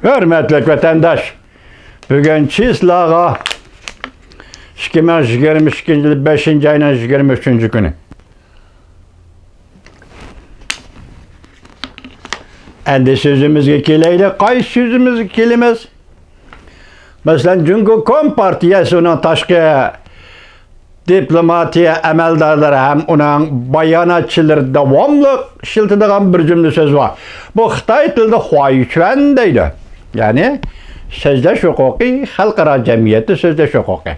Hürmetli vatandaş, bugün Çislağa 2022 yılı 5. ayının 23. günü. Endi sözümüzge keleyli, qaysi sözümüzge kelimiz? Mesela Cumhuriyet Kompartiyasının taşkı diplomatiya əməldarları hem onun bayanatçıları davamlı işiltidiğen bir cümle söz var. Bu Xitay tilinde huayuçven deydi. Yani sözleş hukuki, halkara cemiyeti sözleş hukuki.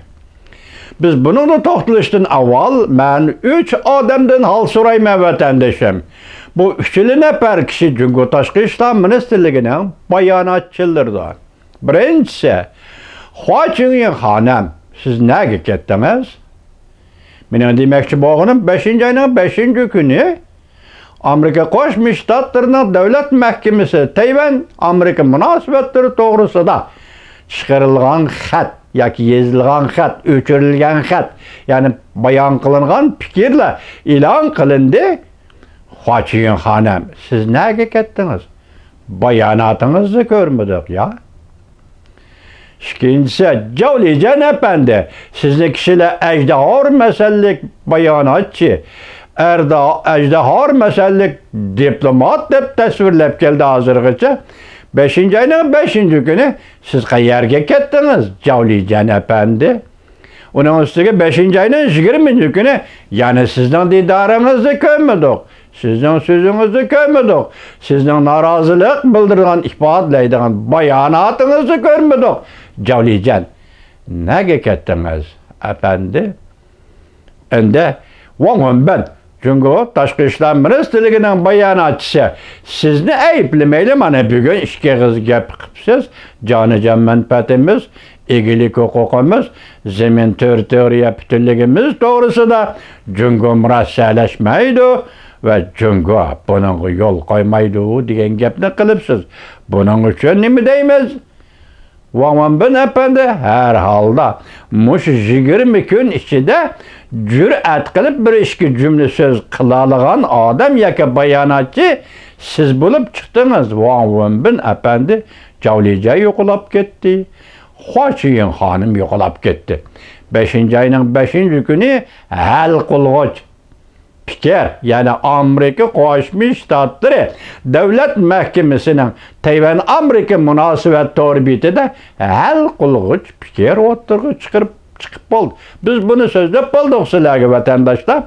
Biz bununla toxtuluşdan avval ben 3 adamdan hal sorayım vatandaşım. Bu üçlü nefer kişi Cumhuriyet Taşkı İşler Ministerliğinin bayanatçılarıdır. Birincisi, Hua Hanım, siz ne gittiniz? Benim demekçi boğunun 5. ayının 5. günü Amerika Qoşmuş Ştatlarının Devlet Mahkemesi Tayvan Amerika münasebetleri doğrusunda çıkarılgan xat yoki yezilgan xat, öçürilgan xat, yani bayan kılıngan fikirle ilan kılındı. Hua Hanım, siz neye gittiniz? Bayanatınızı görmedik ya. İkincisi, Cavlican Efendi, sizin kişiyle ejdihar meselelik bayanatçı, ejdihar meselelik diplomat deyip tasvirlep geldi hazırgıca. 5. ayının 5. günü siz qayerga gittiniz Cavlican Efendi? Onun üstüge 5. ayının 20. günü, yani sizden didarınızı kömmedik. Sizden sözünüzü kömmedik. Sizden narazılık bildirgen, ifadeleydin bayanatınızı görmedik. Cavlican, ne gittiniz efendi? Ende, onun ben, Cumhuriyet Taşkı İşler Ministerliğinin bayanatçısı, siz ne ayıplamayla bana bugün iki kız yapıpsız, canıca menfaatimiz, ilgilik hukukumuz, zemin teritoriya bütünlüğümüz doğrusu da Cumhuriyet müraseleşmeydi ve Cumhuriyet bunun yol koymaydı diyen gapni kılıpsız. Bunun için ne deyimiz? Vaman ben efendi her halda muş 20 gün içinde cüret kılıp bir iki cümle söz kılalıgan adam yaka bayanatçı siz bulup çıktınız. Vaman ben efendi Cavlica yokulap gitti. Hua Hanım yokulap gitti. 5. ayının 5. günü hal kılgıç fikir, yani Amerika Qoşmuş Ştatları Devlet Mahkemesi'nin Tayvan Amerika münasebet torbitide hal kılgıç fikir oturgu çıkıp oldu. Biz bunu sözlep bulduk sizlerge vatandaşlar.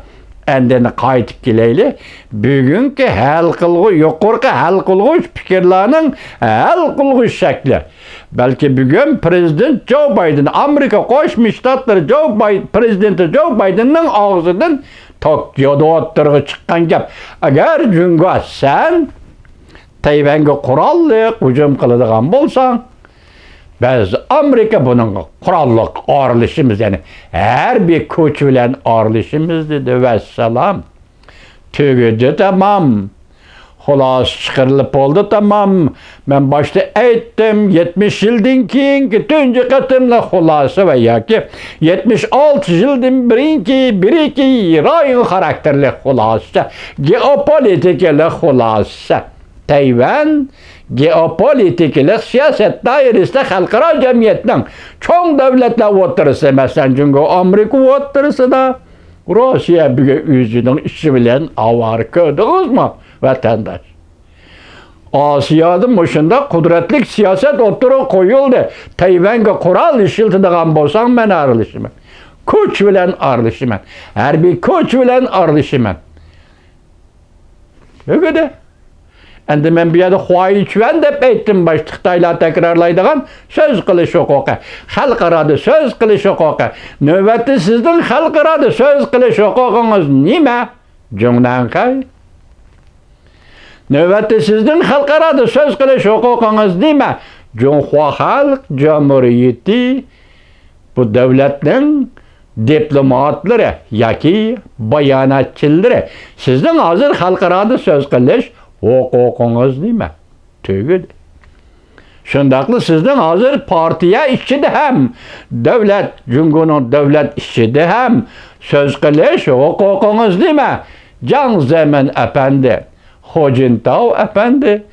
Endini qaytıp geleyli. Bugünkü hal kılgıç, yukarı hal kılgıç fikirlerinin hal kılgıç şekli. Belki bugün Prezident Joe Biden, Amerika Qoşmuş Ştatları Prezidenti Joe Biden'ın ağzından Tokyo'da oturgu çıkan gap. Eğer Cumhuriyet sen Tayvan'a kurallık hücum kılıdığın bolsan, biz Amerika bunun kurallık ağırlışımız, yani her bir köç bilen ağırlışımız dedi vesselam. Tügüdü tamam. Hulas çıkarılıp oldu tamam. Ben başta ettim 70 yıldan keyinki tüncü katımla hulası ve yaki 76 yıldan bir-iki rayon karakterli hulası, geopolitikli hulası. Tayvan geopolitikli siyaset dairesinde halkara cemiyetinin çoğun devletler oturursa, mesela çünkü Amerika oturursa da Rusya bir yüzünün işi bilen avar kördünüz mü vatandaş? Asya'da başında kudretlik siyaset oturup koyuldu. Tayvan'a kural işiltidiğen bolsan ben arılışımım. Koç bilen arılışımım. Her bir koç bilen arılışımım. Öyle. Endi ben bir yerde huayuçven deyip ettim başlıktayla tekrarlaydığım söz kılış hukuku. Halkaradı söz kılış hukuku. Nöbeti sizden halkaradı söz kılış hukukunuz nime? Cumhurbaşkanı. Nöbeti sizden halkaradı söz kılış hukukunuz nime? Cumhuriyet Halk Cumhuriyeti bu devletin diplomatları yoki bayanatçıları sizden hazır halkaradı söz kılış hukukunuz nime? Tügül. Şundaklı sizden hazır partiye işçide hem devlet, Cumhuriyet devlet işçide hem söz kılış hukukunuz nime? Can Zemin Efendi, Hocintao Efendi,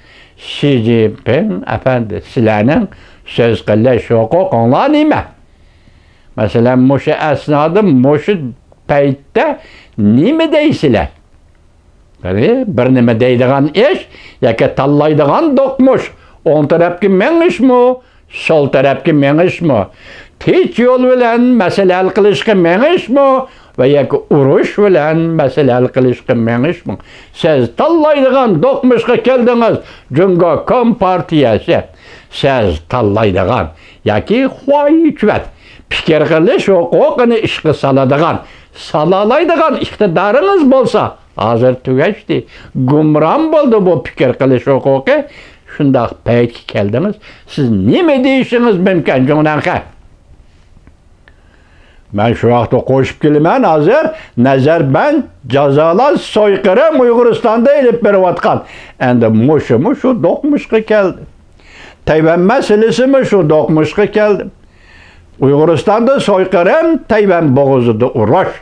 Xi Jinping efendi sizlerning söz qilish huquqinglar nima? Masalan, mushu esnada, mushu paytda nima deysizlar? Bir nima deydigan ish yoki tanlaydigan do'qmush, o'ng tarafga mengishmi, sol tarafga mengishmi? Tinch yo'l bilan masala hal qilishga mengishmi va yoki urush bilan masala hal qilishga mengishmi? Siz tanlaydigan do'qmushga keldingiz. Jungo Kompartiyasi siz tanlaydigan yoki xoychvat fikr qilish huquqini ishga soladigan, solalaydigan iqtidoringiz bo'lsa, hozir tugashdi. Gumron bo'ldi bu fikr qilish huquqi. Shundaq paytga keldingiz. Siz nima deyishingiz mumkin jungdanqa? Ben şu vaqtda qo'shib kelaman hozir Nazarband jazolar so'yqirim Uyg'uristonda elib berayotgan. Endi shu do'qmushga keldi. Tayvan masalasimi shu do'qmushga keldi. Uyg'uristonda so'yqirim, Tayvan bo'g'izida urush.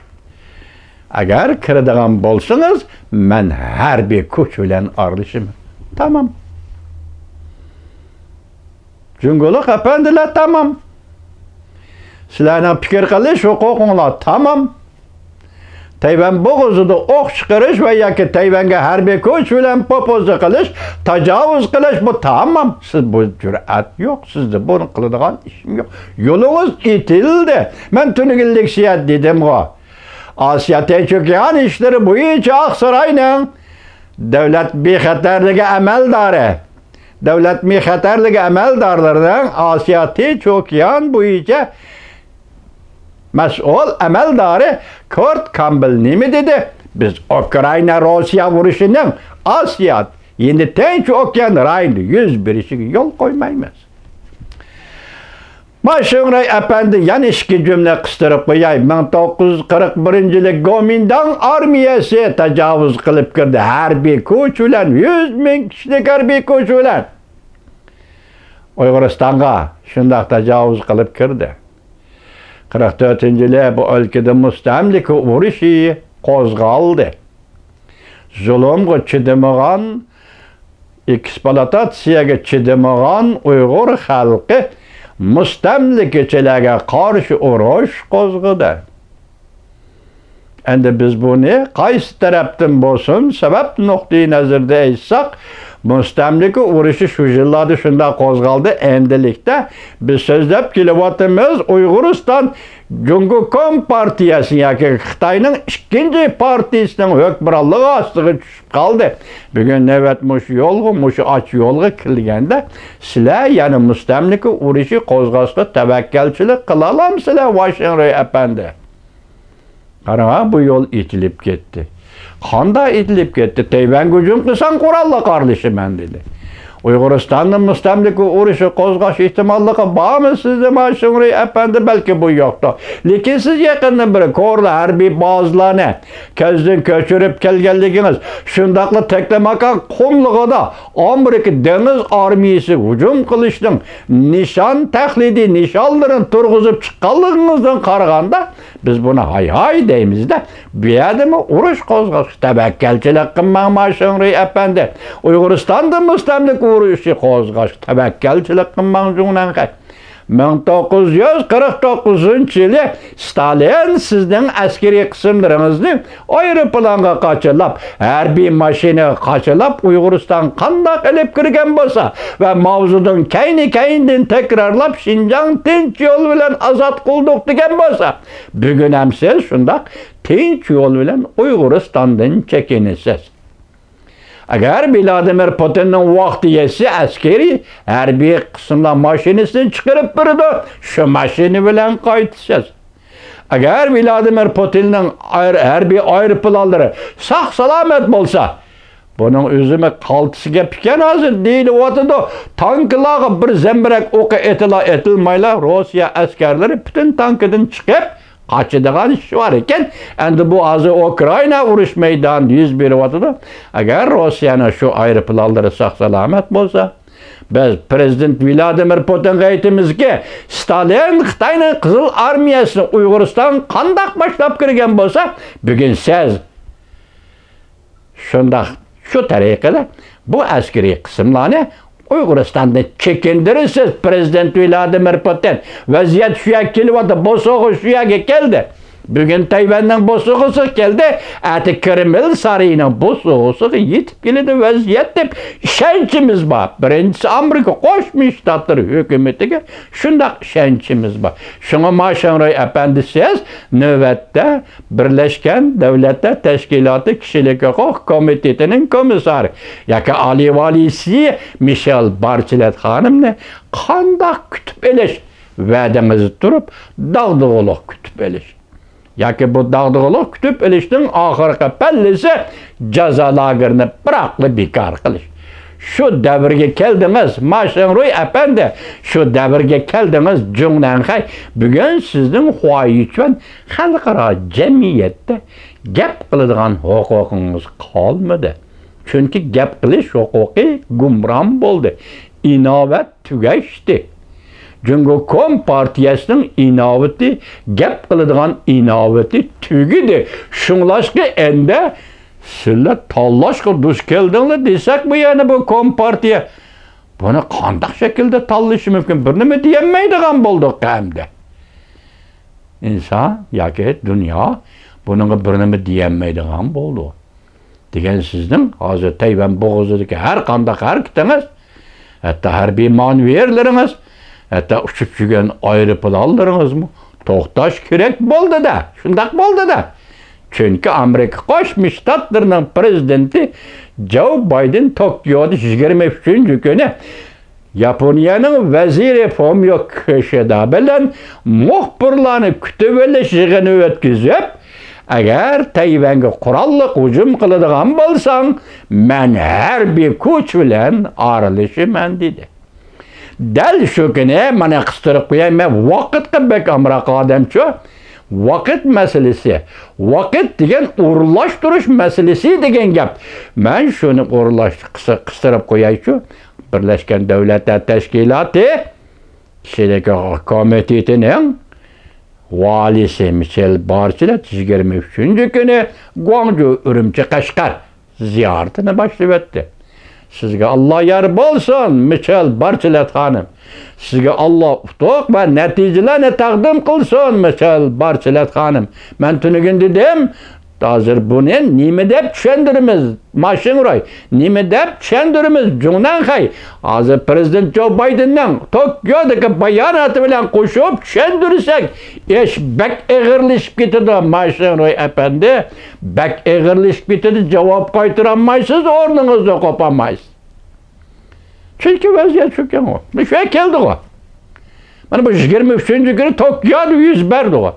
Agar kiradigan bo'lsangiz, men harbiy kuch bilan ayrılışım. Tamam. Jungolik efendiler tamam. Sizlarning fikr qilish huquqinglar tamam. Tayvan bo'g'izida o'q chiqarish va yoki Tayvanga harbiy kuch bilan propoza qilish, tajovuz qilish bu tamam. Siz bu jur'at yo'q, sizda buni qiladigan ishim yo'q. Yo'lingiz itildi. Men tunigillik siyat dedim-ku. Osiyo Tinch okean ishlari bo'yicha Oqsaroyning davlat bexatarligi amaldori. Davlat bexatarligi amaldorlaridan Osiyo Tinch okean bo'yicha mas'ul amaldori Kurt Campbell nima dedi? Biz Ukraina Rossiya urushining Osiyo endi Tinch okean rayonida yuz berishiga yo'l qo'ymaymiz. Başınray efendi yana ikki cümle qistirib qo'yay. 1941-yili Gomindan armiyasi tajovuz qilib kirdi. Harbiy kuch bilan 100 ming kishilik harbiy kuch bilan Uyg'uristonga shundaq tajovuz qilib kirdi. 44-yili bu ülkede mustamlika urushi qo'zg'aldi. Zulmga chidamagan, eksploatatsiyaga chidamagan Uyg'ur xalqi mustamlikachilarga qarshi urush qo'zg'adi. Endi biz buni qaysi tarafdan bo'lsin, sabab nuqtai nazarda aytsak, mustamlika urushi shu yillarda shunda qo'zg'aldi. Endilikda biz so'zlab kelyapmiz Uyg'uriston Jungo Kompartiyasi yoki Xitoyning ikkinchi partiyasining hukmronligi ostiga tushib qoldi. Bugun navbat mushu yo'lga, mushu och yo'lga kirganda sizlar yana mustamlika urushi qo'zg'ashga tavakkalchilik qila olamsizlar, Washington efendi? Qarang, bu yo'l itilib ketdi. Qanday itilib ketdi? Tayvan hujum qilsang qurolli qarshiman dedi. Uyg'uristonning mustamlika urushi qo'zg'ash ehtimolligi bormi sizda, Washington efendi? Balki bu yo'qda. Lekin siz yaqindan biri ko'rli harbiy bazalarni ko'zdan ko'chirib kelganligingiz, shundaqli taklamakan qumlig'ida Amerika dengiz armiyasi hujum qilishning nishon tahlidi nishonlarini turg'izib chiqqanligingizdan qaraganda biz buni hay deymizda. Bu yerdami urush qo'zg'ash tavakkalchilik qilmang, Washington efendi. Uyg'uristonda mustamlika urushi qo'zg'ash tavakkalchilik qilmang jungdanqa. 1949-yili Stalin sizning askariy qismlaringizni aeroplanga qochirib, harbiy mashina qochirib Uyg'uriston qanday qilib kirgan bo'lsa va mavzudan kayni-kayndan takrorlab Xinjiang tinch yo'l bilan ozod qildik degan bo'lsa, bugun ham siz shundaq tinch yo'l bilan Uyg'uristondan chekinasiz. Agar Vladimir Putinning vaqti yetsa askariy harbiy qismlar mashinasini chiqarib berdi, shu mashina bilan qaytasiz. Agar Vladimir Putinning harbiy aeroplanlari sog' salomat bo'lsa, buning o'zimi qaltisiga pikan hozir deyilyapti. Tanklarga bir zambirak o'qi etilmaylar, Rossiya askarlari butun tankidan chiqib qaçadigan ish var ekan. Endi bu hozir Ukraina urush maydonida yuz beryapti. Agar Rossiyaning shu aeroplanlari sog' salomat bo'lsa, biz prezident Vladimir Putinga aytamizki, Stalin Xitoyning qizil armiyasini Uyg'uriston qanday boshlab kirgan bo'lsa, bugun siz shundaq Şu tariqada bu askeri kısımlarını Uyg'uristondan chekindirsiz prezident Vladimir Putin. Vaziyat shu yoqqa kelyapti, bosog'i shu yoqqa keldi. Bugün Tayvan'dan bosog'isi keldi, ati Kreml sarayının bosog'isi yetib keldi vaziyat deb ishonchimiz bor. Birinchisi Amerika Qo'shma Shtatlar hukumatiga shunday ishonchimiz bor. Shunga Mashanroy apandi siz navbatda Birlashgan Davlatlar Tashkiloti Kishilik huquq komitetining komissari yoki oliy valisi Michel Bachelet xonimni qanday kutib olish va'damizni turib dag'dug'iliq kutib olish. Yoki bu dag'dug'iliq kutib olishning oxirgi pallasi jazo lagerini biroqli bekor qilish. Şu davrga keldiniz, Mashanroy apandi, şu davrga keldiniz, Jungnanxay. Bugun sizning xohishingizdan xalqaro jamiyatda gap qiladigan huquqingiz qolmadi. Chunki gap qilish huquqi gumron bo'ldi. Inovat tugashdi. Cumhuriyet Partiyasining inovati, gap qiladigan inovati tugidi. Shunglashqa endi sizlar tanlashga duch keldinglar desak bu yana bu Kompartiya buni qanday shaklda tanlashi mumkin? Bir nima deyolmaydigan bo'ldik hamda. İnsan yoki dunyo buningga bir nima deyolmaydigan bo'ldi. Degan sizning hozir Tayvan bo'g'izidagi har qanday harakatingiz, hatto harbiy manverlaringiz, hatto uchib yurgan aeroplanlaringizmi to'xtash kerak bo'ldi-da. Shunday bo'ldi-da. Çünkü Amerika Qo'shma Shtatlarining prezidenti Joe Biden Tokyoda 23 kuni Yaponiyaning vaziri Fumio Kishida bilan muxbirlarni kutib olish yig'ini o'tkazib, agar Tayvanga qurolli hujum qiladigan bo'lsang, men harbiy kuch bilan arilishiman dedi. Dal shu kuni mana qistirib qo'yayman, vaqtga bek Amerika odamchi vaqt masalasi. Vaqt degan o'rinlashtirish masalasi degan gap. Men shuni qistirib qo'yaychi. Birlashgan Davlatlar Tashkiloti Kishilik huquq komitetining valisi Michel Bachelet 23 kuni Guangzhou, Urumchi, Qashqar ziyoratini boshlab o'tdi. Sizga Alloh yar bo'lsin, Michel Bachelet xonim. Sizga Alloh utuq va natijalarni taqdim qilsin, Michel Bachelet xonim. Men tunugin dedim, hozir buni nima deb tushundiramiz? Mashanroy, nima deb tushundiramiz? Jungnanxay, hozir prezident Joe Bidenning Tokyodagi bayonoti bilan qo'shib tushundirsak, ish bak eg'irlashib ketadi. Mashanroy apandi, bak eg'irlashib ketadi, javob qaytara olmaysiz, o'rningizda qo'polmaysiz. Chunki vaziyat shu ekan. Bu shu keldi o. Mana bu 23 kuni Tokyoda yuz berdi o.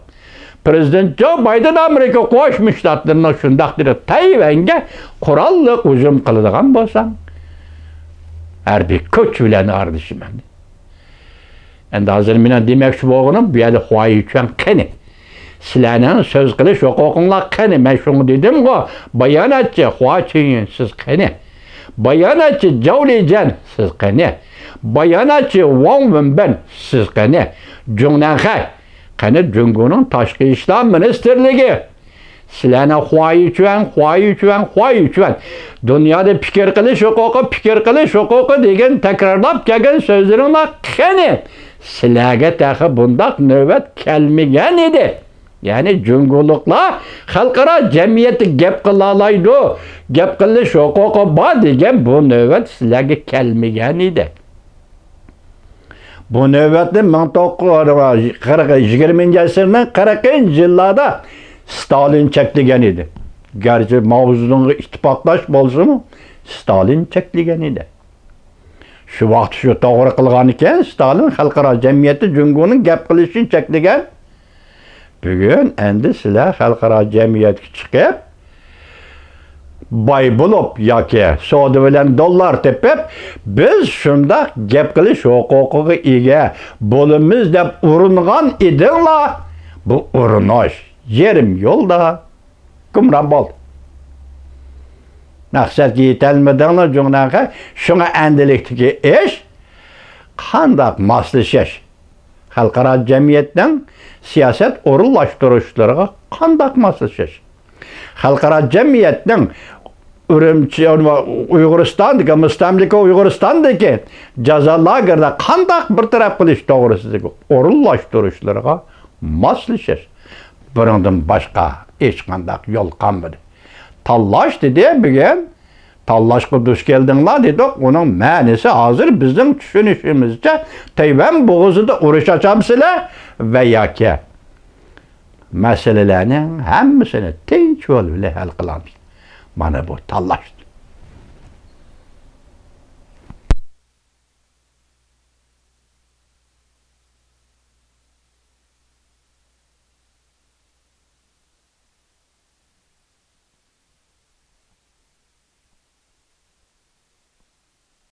Prezident Joe Biden Amerika Qo'shma Shtatlarining shundaq dedi, Tayvanga qurolli hujum qiladigan bo'lsam, harbiy kuch bilan ardishiman. Endi hozir men demoqchi bo'lganim, bu yerda xohishim qani. Sizlarning so'z qilish huquqinglar qani? Men shuni dedim-ku, bayonotchi xohishingiz siz qani? Bayonotchi Jawlijan siz qani? Bayonotchi Wang Wenbin siz qani? Jungnanxay qani? Jungoning tashqi ishlar ministerligi sizlarni xohishidan dunyoda fikr qilish huquqi degan takrorlab kelgan so'zlaringlar qani? Sizlarga taxi bundaq navbat kelmagan edi. Yani cumhuriyetler xalqaro jamiyatda gap qila oladi, gap qilish huquqi bor degan bu navbat sizlarga kelmagan edi. Bu navbatni 1920-asrning 40-yillarda Stalin cheklagan edi. Garchi mavzuning ittifoqlash bo'lsa-mu, Stalin cheklagan edi. Shu vaqt shu to'g'ri qilgan ekan, Stalin xalqaro jamiyatda Jungoning gap qilishini cheklagan. Bugün endi sizlar xalqaro jamiyatga chiqib, boy bo'lib yoki savdo bilan dollar tepib, biz shunda gap qilish huquqiga ega bo'lamiz deb uringan edinglar. Bu urinish yerim yo'lda gumron bo'ldi. Maqsadga yetolmadinglar Jungnanxa, shunga endilikdagi ish qanday moslashish? Xalqaro jamiyatning siyosat o'rinlashtiruvchilariga qanday moslashish? Xalqaro jamiyatning Ürümçi, Uyg'uristondagi, mustamlika Uyg'uristondagi jazo lagerida qanday bir taraf qilish to'g'risidagi o'rinlashtirishlarga moslashish. Bundan boshqa hech qanday yo'l qolmadi. Tanlash dedi bugun. Tanlashga duch keldinglar dedik. Uning ma'nosi hozir bizning tushunishimizcha Tayvan bo'g'izida urush ochamsizlar va yoki masalalarning hammasini tinch yo'l bilan hal qilamiz. Mana bu tanlash.